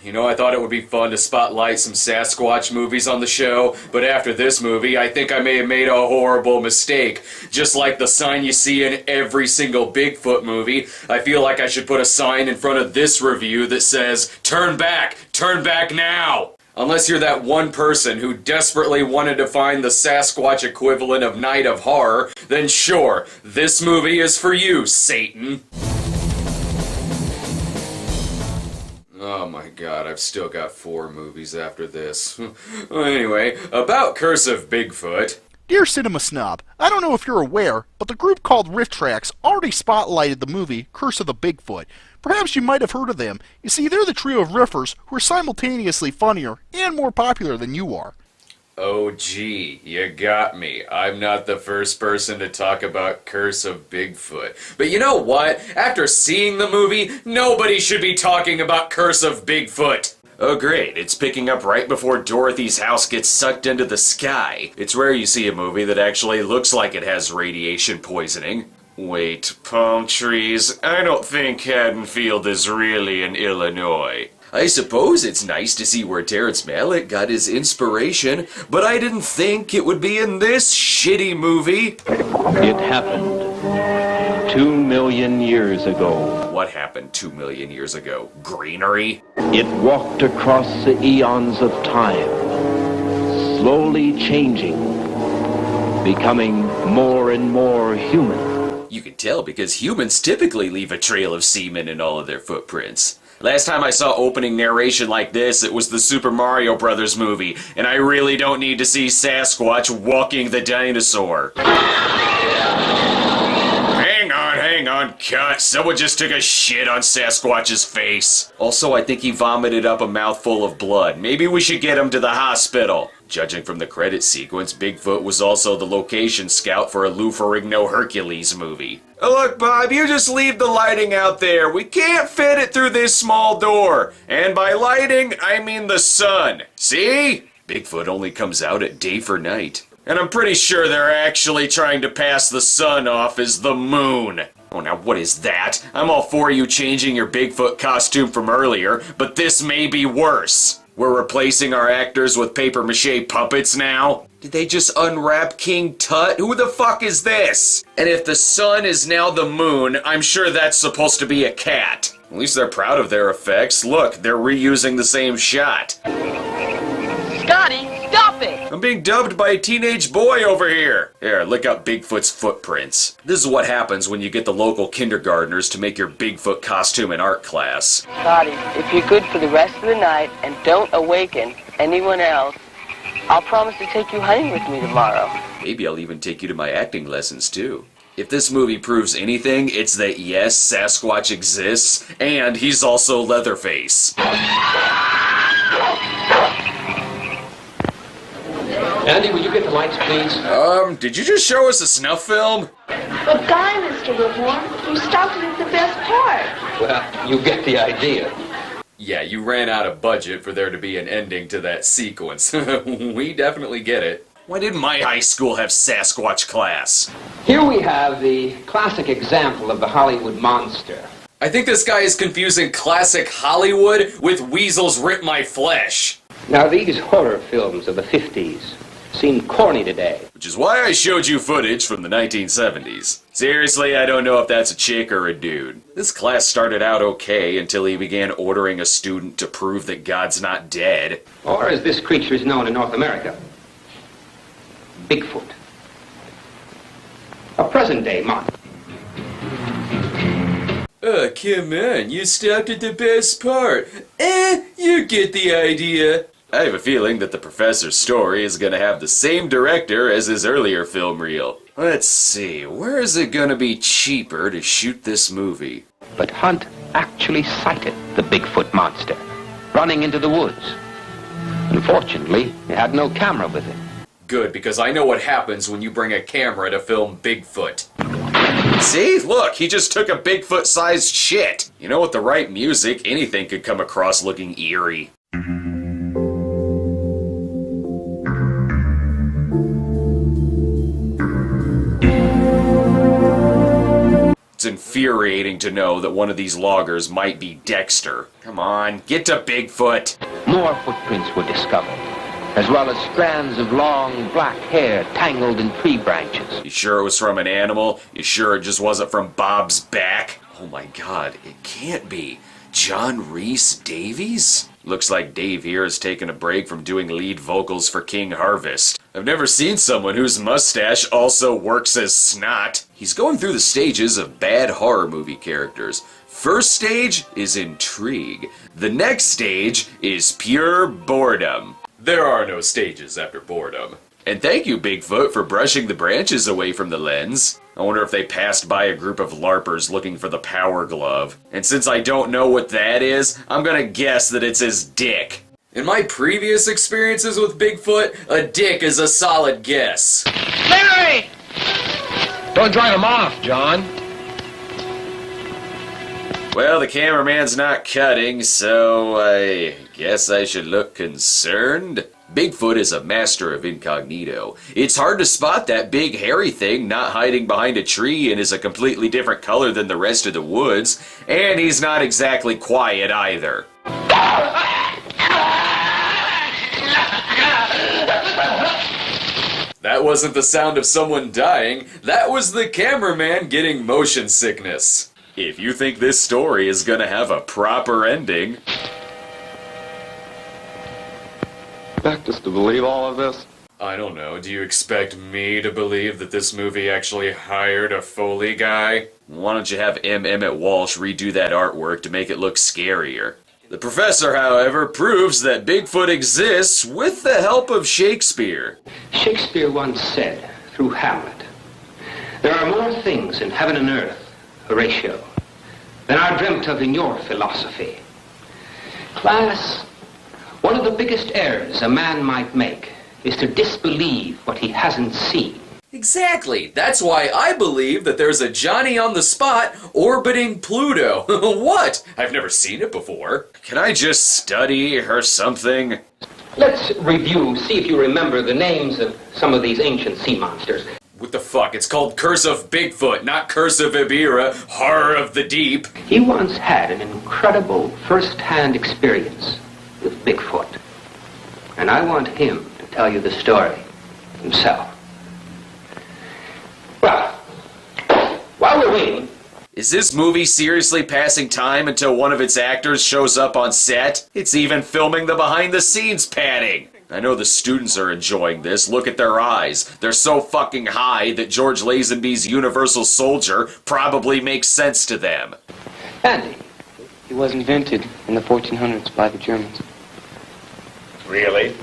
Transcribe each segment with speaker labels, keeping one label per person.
Speaker 1: You know, I thought it would be fun to spotlight some Sasquatch movies on the show, but after this movie, I think I may have made a horrible mistake. Just like the sign you see in every single Bigfoot movie, I feel like I should put a sign in front of this review that says, turn back now! Unless you're that one person who desperately wanted to find the Sasquatch equivalent of Night of Horror, then sure, this movie is for you, Satan. Oh my god, I've still got 4 movies after this. Anyway, about Curse of Bigfoot.
Speaker 2: Dear Cinema Snob, I don't know if you're aware, but the group called Riff Tracks already spotlighted the movie Curse of the Bigfoot. Perhaps you might have heard of them. You see, they're the trio of riffers who are simultaneously funnier and more popular than you are.
Speaker 1: Oh gee, you got me. I'm not the first person to talk about Curse of Bigfoot. But you know what? After seeing the movie, nobody should be talking about Curse of Bigfoot. Oh great, it's picking up right before Dorothy's house gets sucked into the sky. It's rare you see a movie that actually looks like it has radiation poisoning. Wait, palm trees? I don't think Haddonfield is really in Illinois. I suppose it's nice to see where Terrence Malick got his inspiration, but I didn't think it would be in this shitty movie.
Speaker 3: It happened 2 million years ago.
Speaker 1: What happened 2 million years ago? Greenery?
Speaker 3: It walked across the eons of time, slowly changing, becoming more and more human.
Speaker 1: You can tell because humans typically leave a trail of semen in all of their footprints. Last time I saw opening narration like this, it was the Super Mario Brothers movie, and I really don't need to see Sasquatch walking the dinosaur. Hang on, cut. Someone just took a shit on Sasquatch's face. Also, I think he vomited up a mouthful of blood. Maybe we should get him to the hospital. Judging from the credit sequence, Bigfoot was also the location scout for a Lou Ferrigno Hercules movie. Oh, look, Bob, you just leave the lighting out there. We can't fit it through this small door. And by lighting, I mean the sun. See? Bigfoot only comes out at day for night. And I'm pretty sure they're actually trying to pass the sun off as the moon. Oh, now what is that? I'm all for you changing your Bigfoot costume from earlier, but this may be worse. We're replacing our actors with papier-mâché puppets now? Did they just unwrap King Tut? Who the fuck is this? And if the sun is now the moon, I'm sure that's supposed to be a cat. At least they're proud of their effects. Look, they're reusing the same shot.
Speaker 4: Scotty, stop it!
Speaker 1: I'm being dubbed by a teenage boy over here. Here, look up Bigfoot's footprints. This is what happens when you get the local kindergartners to make your Bigfoot costume in art class.
Speaker 4: Scotty, if you're good for the rest of the night and don't awaken anyone else, I'll promise to take you hunting with me tomorrow.
Speaker 1: Maybe I'll even take you to my acting lessons too. If this movie proves anything, it's that yes, Sasquatch exists, and he's also Leatherface.
Speaker 5: Andy, will you get the lights, please?
Speaker 1: Did you just show us a snuff film?
Speaker 6: But Guy, Mr. Livermore, you stopped it at the best part.
Speaker 5: Well, you get the idea.
Speaker 1: Yeah, you ran out of budget for there to be an ending to that sequence. We definitely get it. Why didn't my high school have Sasquatch class?
Speaker 5: Here we have the classic example of the Hollywood monster.
Speaker 1: I think this guy is confusing classic Hollywood with Weasels Rip My Flesh.
Speaker 5: Now, these horror films of the 50s seem corny today.
Speaker 1: Which is why I showed you footage from the 1970s. Seriously, I don't know if that's a chick or a dude. This class started out okay until he began ordering a student to prove that God's not dead.
Speaker 5: Or as this creature is known in North America, Bigfoot. A present-day monster.
Speaker 1: Oh, come on, you stopped at the best part. You get the idea. I have a feeling that the professor's story is going to have the same director as his earlier film reel. Let's see, where is it going to be cheaper to shoot this movie?
Speaker 3: But Hunt actually sighted the Bigfoot monster, running into the woods. Unfortunately, he had no camera with him.
Speaker 1: Good, because I know what happens when you bring a camera to film Bigfoot. See? Look, he just took a Bigfoot-sized shit. You know, with the right music, anything could come across looking eerie. It's infuriating to know that one of these loggers might be Dexter. Come on, get to Bigfoot.
Speaker 3: More footprints were discovered, as well as strands of long black hair tangled in tree branches.
Speaker 1: You sure it was from an animal? You sure it just wasn't from Bob's back? Oh my god, it can't be. John Rhys Davies? Looks like Dave here has taken a break from doing lead vocals for King Harvest. I've never seen someone whose mustache also works as snot. He's going through the stages of bad horror movie characters. First stage is intrigue. The next stage is pure boredom. There are no stages after boredom. And thank you, Bigfoot, for brushing the branches away from the lens. I wonder if they passed by a group of LARPers looking for the power glove. And since I don't know what that is, I'm gonna guess that it's his dick. In my previous experiences with Bigfoot, a dick is a solid guess.
Speaker 5: Larry! Don't drive him off, John.
Speaker 1: Well, the cameraman's not cutting, so I guess I should look concerned. Bigfoot is a master of incognito. It's hard to spot that big hairy thing not hiding behind a tree and is a completely different color than the rest of the woods, and he's not exactly quiet either. That wasn't the sound of someone dying, that was the cameraman getting motion sickness. If you think this story is gonna have a proper ending...
Speaker 7: Expect us to believe all of this?
Speaker 1: I don't know, do you expect me to believe that this movie actually hired a Foley guy? Why don't you have M. Emmett Walsh redo that artwork to make it look scarier? The professor, however, proves that Bigfoot exists with the help of Shakespeare.
Speaker 3: Shakespeare once said, through Hamlet, "There are more things in heaven and earth, Horatio, than are dreamt of in your philosophy." Class, one of the biggest errors a man might make is to disbelieve what he hasn't seen.
Speaker 1: Exactly. That's why I believe that there's a Johnny on the spot orbiting Pluto. What? I've never seen it before. Can I just study or something?
Speaker 3: Let's review, see if you remember the names of some of these ancient sea monsters.
Speaker 1: What the fuck? It's called Curse of Bigfoot, not Curse of Ibira, Horror of the Deep.
Speaker 3: He once had an incredible first-hand experience with Bigfoot. And I want him to tell you the story himself. Well, while we're waiting...
Speaker 1: Is this movie seriously passing time until one of its actors shows up on set? It's even filming the behind-the-scenes padding. I know the students are enjoying this. Look at their eyes. They're so fucking high that George Lazenby's Universal Soldier probably makes sense to them.
Speaker 3: Andy,
Speaker 4: He was invented in the 1400s by the Germans.
Speaker 7: Really?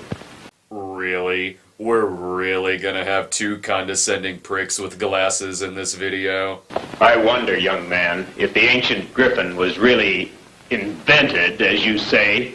Speaker 1: Really? We're really gonna have two condescending pricks with glasses in this video?
Speaker 7: I wonder, young man, if the ancient griffin was really invented, as you say,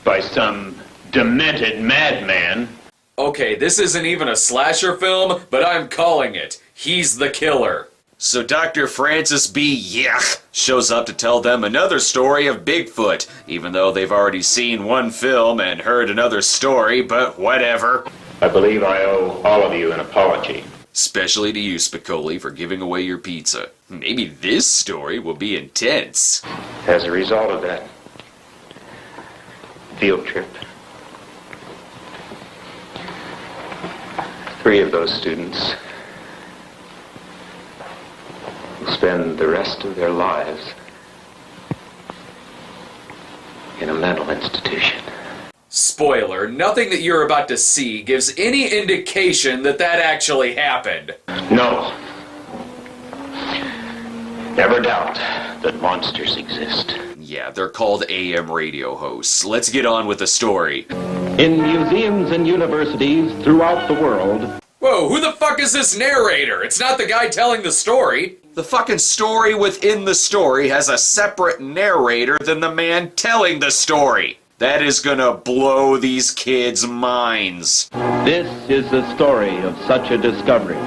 Speaker 7: by some demented madman.
Speaker 1: Okay, this isn't even a slasher film, but I'm calling it. He's the killer. So Dr. Francis B. Yuck shows up to tell them another story of Bigfoot, even though they've already seen one film and heard another story, but whatever.
Speaker 7: I believe I owe all of you an apology.
Speaker 1: Especially to you, Spicoli, for giving away your pizza. Maybe this story will be intense.
Speaker 7: As a result of that field trip, 3 of those students will spend the rest of their lives in a mental institution.
Speaker 1: Spoiler, nothing that you're about to see gives any indication that that actually happened.
Speaker 7: No. Never doubt that monsters exist.
Speaker 1: Yeah, they're called AM radio hosts. Let's get on with the story.
Speaker 8: In museums and universities throughout the world.
Speaker 1: Whoa, who the fuck is this narrator? It's not the guy telling the story. The fucking story within the story has a separate narrator than the man telling the story. That is gonna blow these kids' minds.
Speaker 8: This is the story of such a discovery.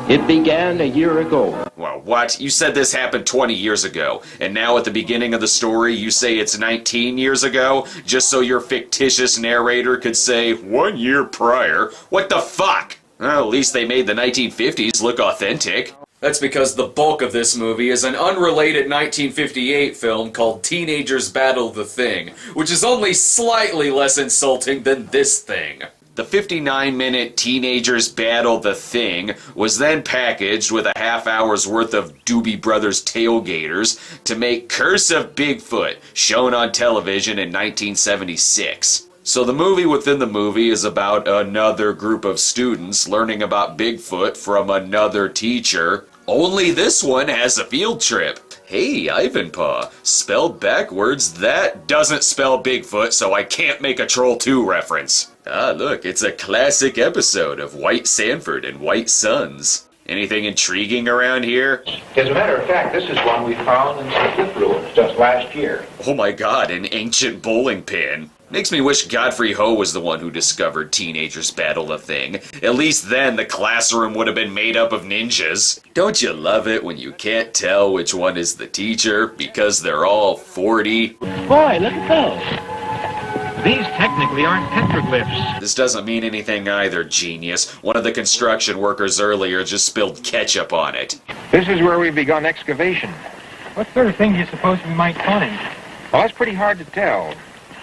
Speaker 8: It began a year ago.
Speaker 1: Well, what? You said this happened 20 years ago, and now at the beginning of the story you say it's 19 years ago, just so your fictitious narrator could say 1 year prior? What the fuck? Well, at least they made the 1950s look authentic. That's because the bulk of this movie is an unrelated 1958 film called Teenagers Battle the Thing, which is only slightly less insulting than this thing. The 59-minute Teenagers Battle the Thing was then packaged with a half hour's worth of Doobie Brothers tailgaters to make Curse of Bigfoot, shown on television in 1976. So the movie within the movie is about another group of students learning about Bigfoot from another teacher. Only this one has a field trip. Hey, Ivanpaw, spelled backwards, that doesn't spell Bigfoot, so I can't make a Troll 2 reference. Ah, look, it's a classic episode of White Sanford and White Sons. Anything intriguing around here?
Speaker 9: As a matter of fact, this is one we found in some cliff ruins just last year.
Speaker 1: Oh my god, an ancient bowling pin. Makes me wish Godfrey Ho was the one who discovered Teenagers Battle the Thing. At least then the classroom would have been made up of ninjas. Don't you love it when you can't tell which one is the teacher because they're all 40?
Speaker 10: Boy, look at those. These technically aren't petroglyphs.
Speaker 1: This doesn't mean anything either, genius. One of the construction workers earlier just spilled ketchup on it.
Speaker 9: This is where we've begun excavation.
Speaker 10: What sort of thing do you suppose we might find?
Speaker 9: Well, that's pretty hard to tell.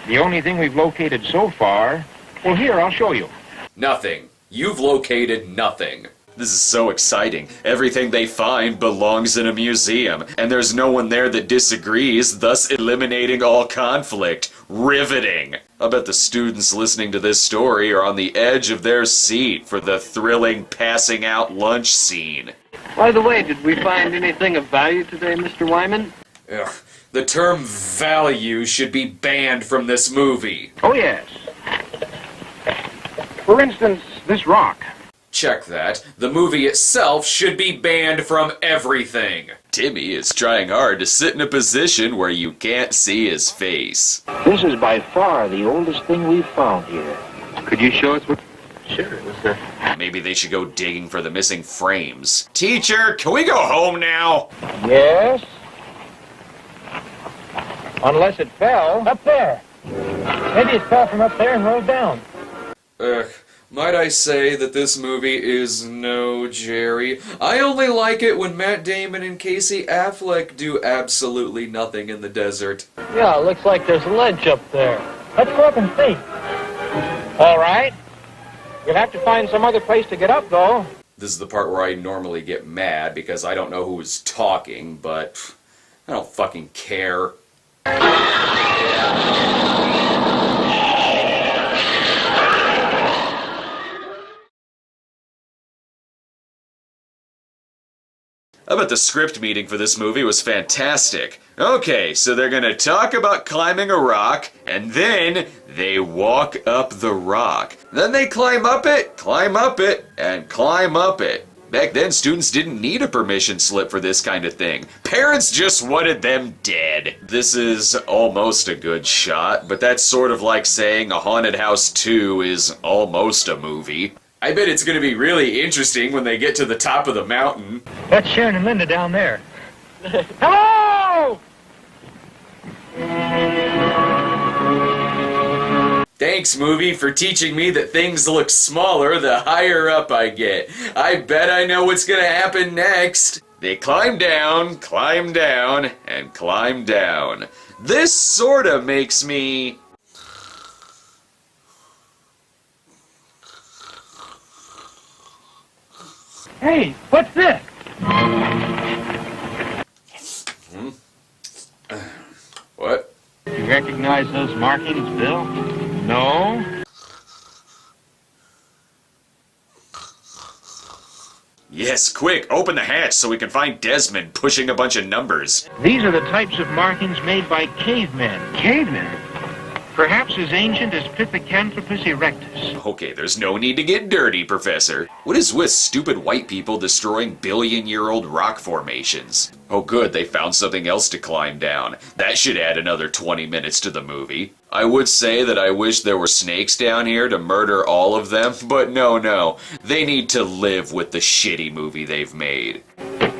Speaker 9: The only thing we've located so far... Well, here, I'll show you.
Speaker 1: Nothing. You've located nothing. This is so exciting. Everything they find belongs in a museum, and there's no one there that disagrees, thus eliminating all conflict. Riveting. I bet the students listening to this story are on the edge of their seat for the thrilling passing out lunch scene.
Speaker 11: By the way, did we find anything of value today, Mr. Wyman?
Speaker 1: Ugh. The term value should be banned from this movie.
Speaker 9: Oh, yes. For instance, this rock.
Speaker 1: Check that. The movie itself should be banned from everything. Timmy is trying hard to sit in a position where you can't see his face.
Speaker 9: This is by far the oldest thing we've found here.
Speaker 11: Could you show us what...
Speaker 9: Sure.
Speaker 1: Maybe they should go digging for the missing frames. Teacher, can we go home now?
Speaker 9: Yes. Unless it fell.
Speaker 10: Up there. Maybe it fell from up there and rolled down.
Speaker 1: Might I say that this movie is no Jerry? I only like it when Matt Damon and Casey Affleck do absolutely nothing in the desert.
Speaker 10: Yeah, it looks like there's a ledge up there. Let's go up and see.
Speaker 9: All right. You'll have to find some other place to get up, though.
Speaker 1: This is the part where I normally get mad because I don't know who is talking, but I don't fucking care. I bet the script meeting for this movie was fantastic. Okay, so they're gonna talk about climbing a rock, and then they walk up the rock. Then they climb up it, and climb up it. Back then, students didn't need a permission slip for this kind of thing. Parents just wanted them dead. This is almost a good shot, but that's sort of like saying A Haunted House 2 is almost a movie. I bet it's going to be really interesting when they get to the top of the mountain.
Speaker 10: That's Sharon and Linda down there. Hello!
Speaker 1: Thanks, movie, for teaching me that things look smaller the higher up I get. I bet I know what's going to happen next. They climb down, and climb down. This sort of makes me...
Speaker 10: Hey, what's this?
Speaker 1: What?
Speaker 10: You recognize those markings, Bill? No?
Speaker 1: Yes, quick, open the hatch so we can find Desmond pushing a bunch of numbers.
Speaker 10: These are the types of markings made by cavemen. Cavemen? Perhaps as ancient as Pithecanthropus erectus.
Speaker 1: Okay, there's no need to get dirty, Professor. What is with stupid white people destroying billion-year-old rock formations? Oh good, they found something else to climb down. That should add another 20 minutes to the movie. I would say that I wish there were snakes down here to murder all of them, but no. They need to live with the shitty movie they've made.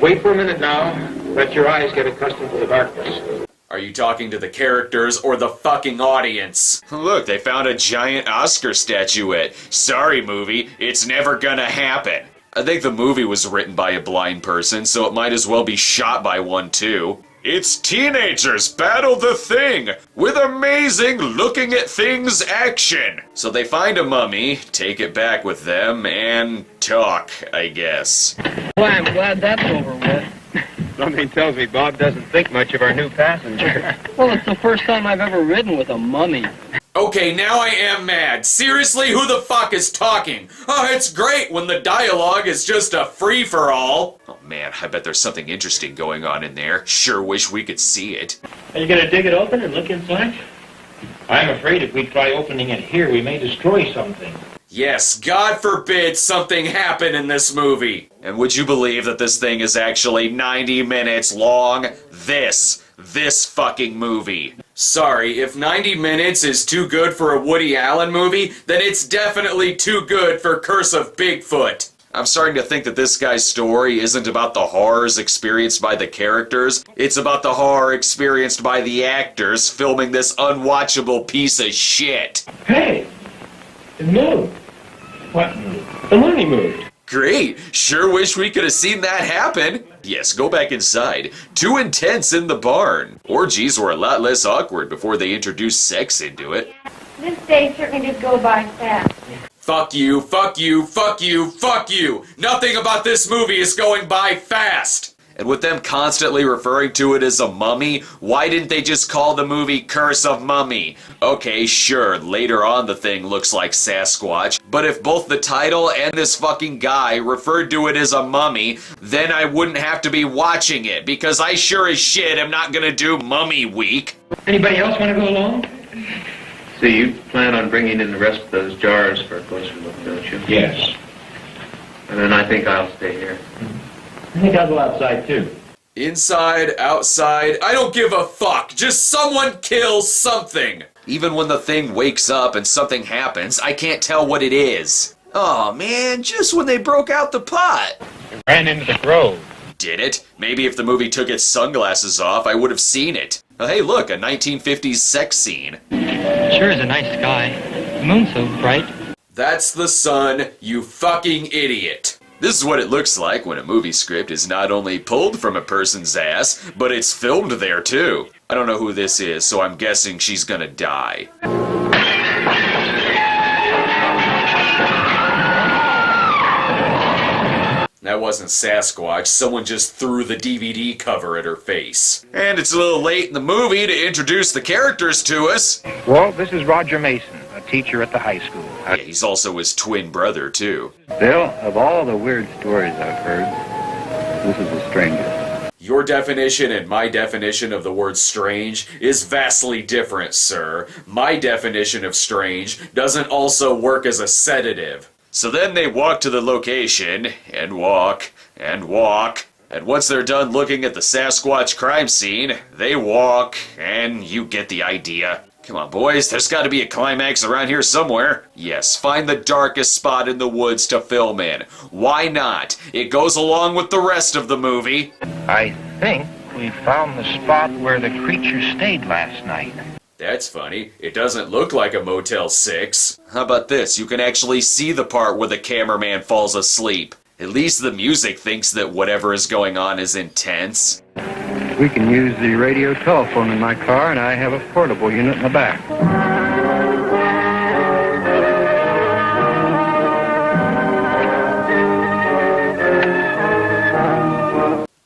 Speaker 9: Wait for a minute now. Let your eyes get accustomed to the darkness.
Speaker 1: Are you talking to the characters or the fucking audience? Look, they found a giant Oscar statuette. Sorry, movie, it's never gonna happen. I think the movie was written by a blind person, so it might as well be shot by one too. It's teenagers battle the thing with amazing looking at things action. So they find a mummy, take it back with them, and talk, I guess.
Speaker 11: Well, I'm glad that's over with.
Speaker 9: Something tells me Bob doesn't think much of our new passenger.
Speaker 11: Well, it's the first time I've ever ridden with a mummy.
Speaker 1: Okay, now I am mad. Seriously, who the fuck is talking? Oh, it's great when the dialogue is just a free-for-all. Oh man, I bet there's something interesting going on in there. Sure wish we could see it.
Speaker 10: Are you gonna dig it open and look inside? I'm afraid if we try opening it here, we may destroy something.
Speaker 1: Yes, God forbid something happen in this movie. And would you believe that this thing is actually 90 minutes long? This fucking movie. Sorry, if 90 minutes is too good for a Woody Allen movie, then it's definitely too good for Curse of Bigfoot. I'm starting to think that this guy's story isn't about the horrors experienced by the characters. It's about the horror experienced by the actors filming this unwatchable piece of shit.
Speaker 10: Hey! It moved. What moved? The mummy moved.
Speaker 1: Great! Sure wish we could have seen that happen. Yes, go back inside. Too intense in the barn. Orgies were a lot less awkward before they introduced sex into it.
Speaker 6: This day certainly did go by fast.
Speaker 1: Fuck you, fuck you, fuck you, fuck you! Nothing about this movie is going by fast! And with them constantly referring to it as a mummy, why didn't they just call the movie Curse of Mummy? Okay, sure, later on the thing looks like Sasquatch, but if both the title and this fucking guy referred to it as a mummy, then I wouldn't have to be watching it, because I sure as shit am not gonna do Mummy Week.
Speaker 10: Anybody else want to go along?
Speaker 5: So you plan on bringing in the rest of those jars for a closer look, don't you?
Speaker 10: Yes.
Speaker 5: And then I think I'll stay here.
Speaker 10: I think I'll go outside too.
Speaker 1: Inside, outside, I don't give a fuck. Just someone kill something. Even when the thing wakes up and something happens, I can't tell what it is. Aw, man, just when they broke out the pot.
Speaker 10: It ran into the grove.
Speaker 1: Did it? Maybe if the movie took its sunglasses off, I would have seen it. Oh, hey, look, a 1950s sex scene.
Speaker 11: Sure is a nice sky. The moon's so bright.
Speaker 1: That's the sun, you fucking idiot. This is what it looks like when a movie script is not only pulled from a person's ass, but it's filmed there too. I don't know who this is, so I'm guessing she's gonna die. That wasn't Sasquatch, someone just threw the DVD cover at her face. And it's a little late in the movie to introduce the characters to us.
Speaker 9: Well, this is Roger Mason, a teacher at the high school.
Speaker 1: Yeah, he's also his twin brother, too.
Speaker 12: Bill, of all the weird stories I've heard, this is the strangest.
Speaker 1: Your definition and my definition of the word strange is vastly different, sir. My definition of strange doesn't also work as a sedative. So then they walk to the location, and walk, and walk, and once they're done looking at the Sasquatch crime scene, they walk, and you get the idea. Come on, boys, there's got to be a climax around here somewhere. Yes, find the darkest spot in the woods to film in. Why not? It goes along with the rest of the movie.
Speaker 9: I think we found the spot where the creature stayed last night.
Speaker 1: That's funny. It doesn't look like a Motel 6. How about this? You can actually see the part where the cameraman falls asleep. At least the music thinks that whatever is going on is intense.
Speaker 12: We can use the radio telephone in my car, and I have a portable unit in the back.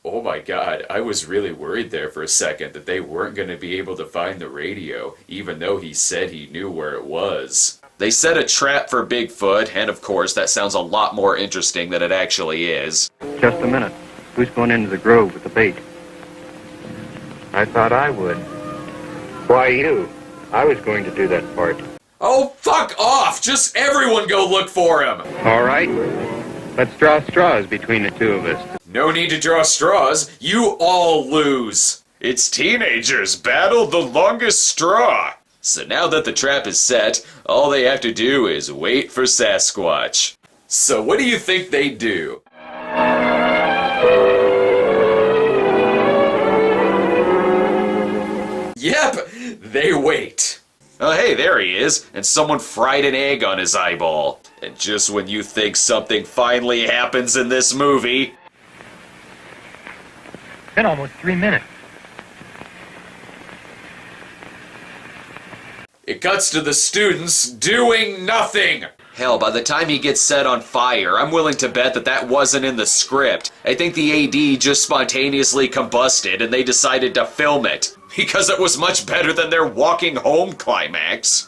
Speaker 1: Oh my god, I was really worried there for a second that they weren't going to be able to find the radio, even though he said he knew where it was. They set a trap for Bigfoot, and of course that sounds a lot more interesting than it actually is.
Speaker 12: Just a minute. Who's going into the grove with the bait? I thought I would. Why you? I was going to do that part.
Speaker 1: Oh, fuck off! Just everyone go look for him!
Speaker 12: All right. Let's draw straws between the two of us.
Speaker 1: No need to draw straws. You all lose. It's teenagers battle the longest straw. So now that the trap is set, all they have to do is wait for Sasquatch. So what do you think they do? Yep, they wait. Oh, hey, there he is, and someone fried an egg on his eyeball. And just when you think something finally happens in this movie...
Speaker 10: Been almost 3 minutes.
Speaker 1: It cuts to the students doing nothing! Hell, by the time he gets set on fire, I'm willing to bet that that wasn't in the script. I think the AD just spontaneously combusted and they decided to film it. Because it was much better than their walking home climax.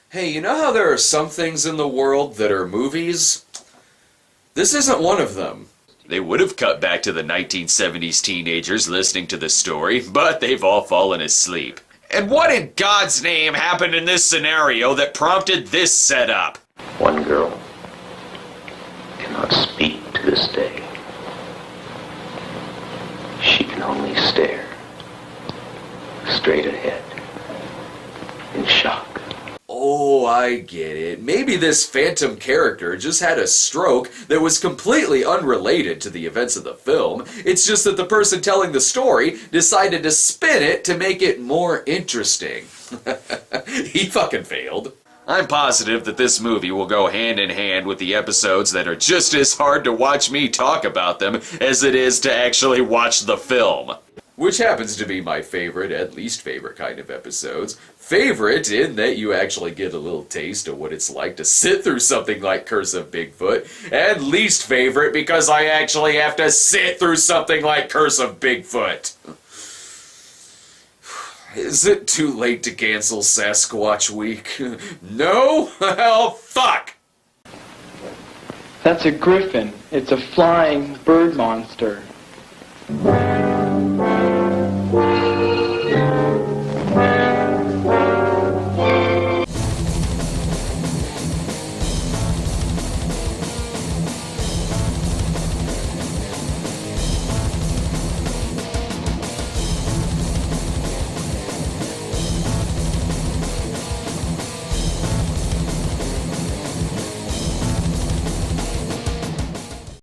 Speaker 1: Hey, you know how there are some things in the world that are movies? This isn't one of them. They would have cut back to the 1970s teenagers listening to the story, but they've all fallen asleep. And what in God's name happened in this scenario that prompted this setup?
Speaker 13: One girl cannot speak to this day. She can only stare straight ahead in shock.
Speaker 1: Oh, I get it. Maybe this phantom character just had a stroke that was completely unrelated to the events of the film. It's just that the person telling the story decided to spin it to make it more interesting. He fucking failed. I'm positive that this movie will go hand in hand with the episodes that are just as hard to watch me talk about them as it is to actually watch the film. Which happens to be my favorite and least favorite kind of episodes. Favorite in that you actually get a little taste of what it's like to sit through something like Curse of Bigfoot. And least favorite because I actually have to sit through something like Curse of Bigfoot. Is it too late to cancel Sasquatch Week? No? Well, fuck!
Speaker 11: That's a griffin. It's a flying bird monster.